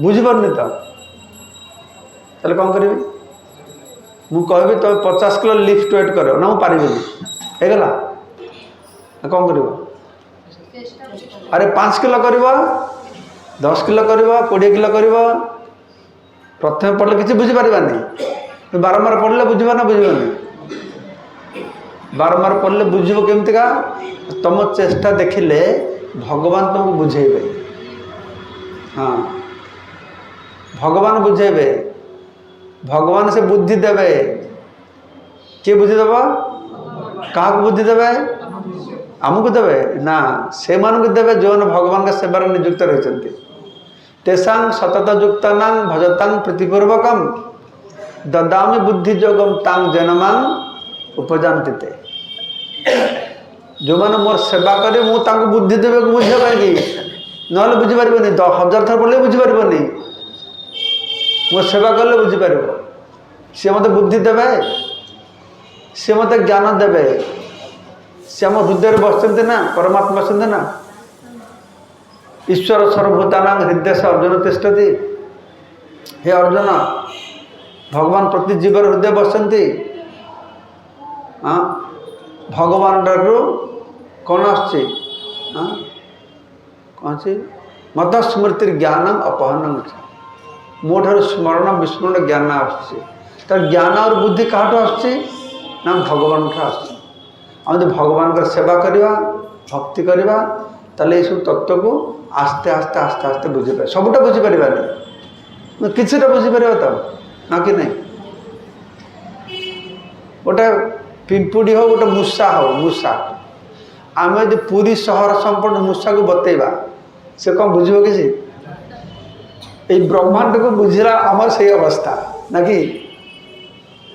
बुझीपारनी तो कौन करी मुझे कहबी तुम 50 किलो लिफ्ट वेट कर ना मुझे होगला कौन कर अरे 5 किलो कर 10 किलो कर 20 किलो कर प्रथम पढ़ले किसी बुझीपारानी बारंबार पढ़ले बुझा ना बुझानी बारंबार पढ़ले बुझे केमतिका तुम चेष्टा देखिले भगवान तुमको बुझेबे हाँ भगवान बुझेबे भगवान से बुद्धि देवे किए बुद्धि देव क्या बुद्धि देवे आमको देवे ना से मानक देवे जो भगवान का सेवार नियुक्त रही तेषा सतत युक्ता भजतांग प्रीतिपूर्वकम ददामी बुद्धि जोगम तांग जनमान उपजानती ते जो मैंने मोर सेवा करे मुझे बुद्धि देवे बुझे पाएगी ना बुझीपार 1000 थर पढ़ले बुझीपार मो सेवा कले बुझीपार सी मत बुद्धि देवे सी मत ज्ञान देवे सी आम हृदय बसते ना परमात्मा बसते ना ईश्वर सर्वभूतानां हृदय से अर्जुन तिष्ठति हे अर्जुन भगवान प्रति जीवर हृदय बसती हाँ भगवान डरू कौन आस कौन सी मत स्मृति ज्ञानम अपहरण मो ठार स्मरण विस्मरण ज्ञान आस ज्ञान और बुद्धि क्या आसना भगवान आम जो भगवान का सेवा करवा भक्ति करवा ताले ये सब तत्व को आस्ते आस्ते आस्ते आस्ते बुझीपार सबुटा बुझीपार किसी बुझीपार तो ना कि नहीं गोटे पिंपुड़ी हो गोटे मूषा हो मूषा आम जो पूरी सहर संपूर्ण मूषा को बतेवा से कौन बुझे किसी ये ब्रह्मांड को बुझला आमर से अवस्था ना कि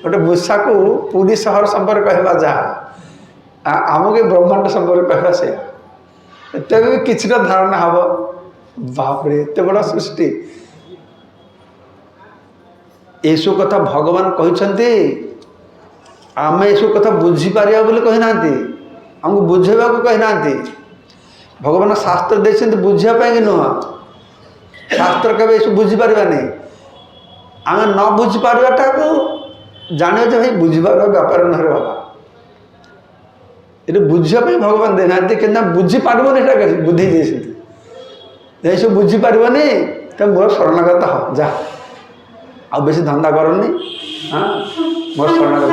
गोटे मूषा को पूरी सहर संपर्क कहवा जहाँ आमके ब्रह्मांड संपर्क कहवा से तेज भी किसी धारणा हम बापरे एत बड़ा सृष्टि यू कथा भगवान कहते आम यू कथा बुझीपार कहना आमको बुझेबा को कहना भगवान शास्त्र देखते बुझापी कि नुह शास्त्र के ये बुझीपार नहीं आम न बुझीपार्टा को जाने भाई बुझार व्यापार न बाबा ये बुझापी भगवान देना कि बुझीपारबनी बुद्धि दे सब बुझीपारबनी तो मोर शरणागत हो जा आ बेसी धंदा करनी हाँ मोर शरणागत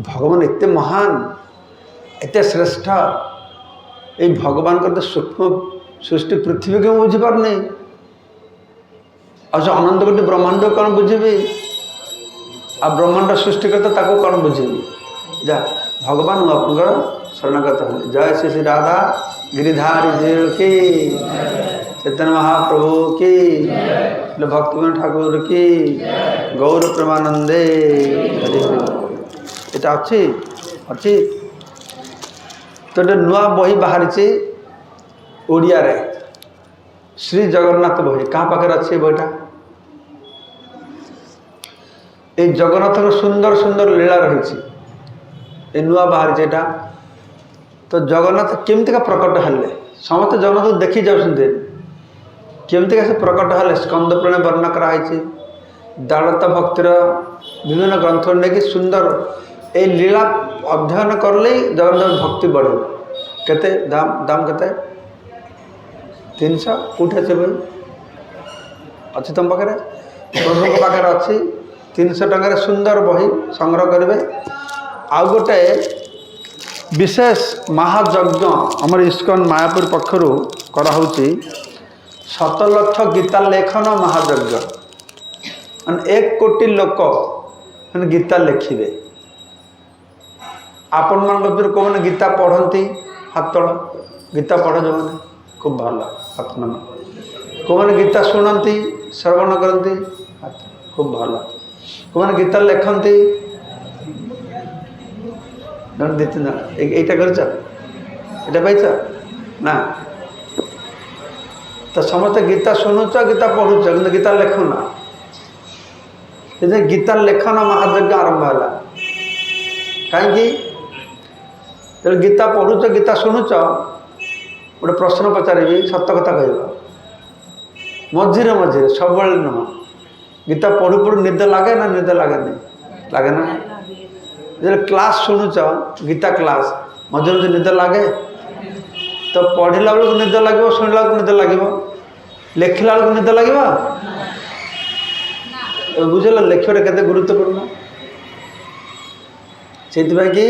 भगवान एत महान एत श्रेष्ठ ये भगवान का तो सूक्ष्म सृष्टि पृथ्वी को बुझीपार नहीं अच्छा अनंत कोटि ब्रह्मांड कौन बुझेबी आ ब्रह्मांड सृष्टि करते ताको कौन बुझेबी जा भगवान आपंकर शरणागत होने जय श्री श्री राधा गिरिधारी जी की चैतन्य महाप्रभु की भक्तिविनोद ठाकुर की गौर प्रेमानंदे हरि हरि यहाँ अच्छी अच्छी तो ये नुआ बही बाहरी ओडिया रे श्री जगन्नाथ बही क्या पाखे अच्छे बहीटा ये जगन्नाथ सुंदर सुंदर लीला रही ये नुआ बाहरी एटा तो जगन्नाथ केमतिका प्रकट हेले समस्त जगन्नाथ देखी जाते केमतिका से प्रकट हेले स्कंद पुराण वर्णना कराई दालता भक्तिर विभिन्न ग्रंथ लेकिन सुंदर ये लीला अध्ययन करले जगन्नाथ भक्ति बढ़े केते दाम दाम केते 300 कौटे अच्छे भाई अच्छी तुम पाखे प्रभु पाखे अच्छी 300 टकर सुंदर बही संग्रह करेंगे आउ गोटे विशेष महायज्ञ आमर इस्कन मायापुर पक्षर कराऊँगी 7 लाख गीता लेखन महायज्ञ माने 1 कोटी लोक मैंने गीता लिखे आपण मान कौन गीता पढ़ती हाथ तल गीता पढ़ जो मैंने खूब भल 7 नंबर कौन गीता शुणती श्रवण करती खूब भल कौन गीता लिखती दी 3 जन यहीटा कर पाइछ ना तो समस्त गीता शुणुच गीता पढ़ुच कि गीता लिखुना गीता लेखन महायज्ञ आरंभ है कहीं गीता पढ़ुच गीता शुणुच गोटे प्रश्न पचारि सत कथा कह मझीरे मझीरे सब नुह गीता पढ़ु पढ़ु निद लगे ना निद लगे लगे ना जो क्लास शुणुच गीता क्लास मझे मझे निद लगे तो पढ़ला बेलू निद लगे शुणला निद लगे लिखला बेलू निद लगे बुझल लेखिया के गुरुत्वपूर्ण से कि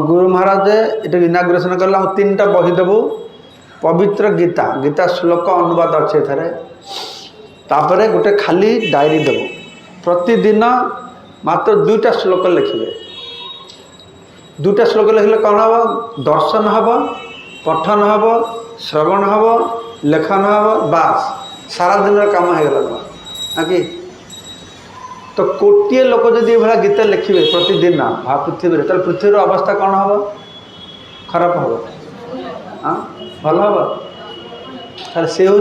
गुरु महाराज ये इनाग्रेसन कला 3टा बही देवु पवित्र गीता गीता श्लोक अनुवाद अच्छे थे तापर गोटे खाली डायरी देवु प्रतिदिन मात्र 2टा श्लोक लिखे 2टा श्लोक लिखले कौन हम दर्शन हम पठन हम श्रवण हम लेखन हम बास सारा दिन काम हो कि तो कोटिए लोक जब ये गीता लिखे प्रतिदिन पृथ्वी तो पृथ्वीर अवस्था कौन हम खराब हम हाँ भल हम से हूँ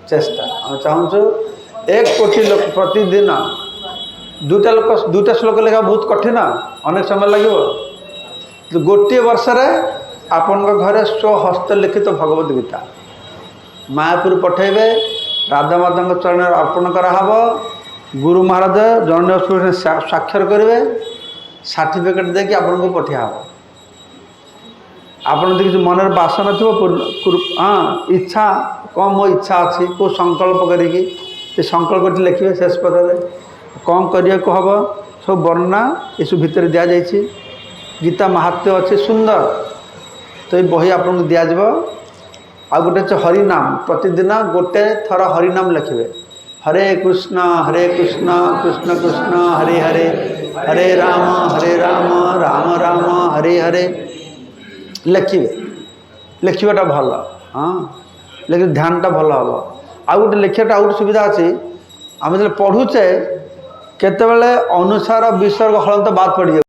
चेष्टा हम चाहूँ 1 कोटी लोक प्रतिदिन 2टा श्लोक लिखा बहुत कठिन अनेक समय लगे तो गोटे वर्ष आपण घरे स्वहस्त लिखित भगवत गीता मायापुर पठेबे राधा माता चरण अर्पण कराहब गुरु महाराज जन स्वाक्षर करेंगे सर्टिफिकेट देखिए आपन को पठिया आपन किसी मन बासना थो हाँ इच्छा कौन मो इच्छा अच्छी को संकल्प करी संकल्प लिखे शेष पदे कौन करिया को हम सब वर्णना ये भितर दि जाइए गीता महात्म्य अच्छे सुंदर तो ये बही आपन को दिज्व आ गोटे हरिनाम प्रतिदिन गोटे थर हरिनाम लिखे हरे कृष्ण कृष्ण कृष्ण हरे हरे हरे राम राम राम हरे हरे लिखे लिखाटा भल हाँ लेकिन ध्यानटा भल हम आ गए लिखाटा आउट सुविधा अच्छी आम जो पढ़ुचे केत अनुसार विसर्ग हलंत बाद पड़ जाए।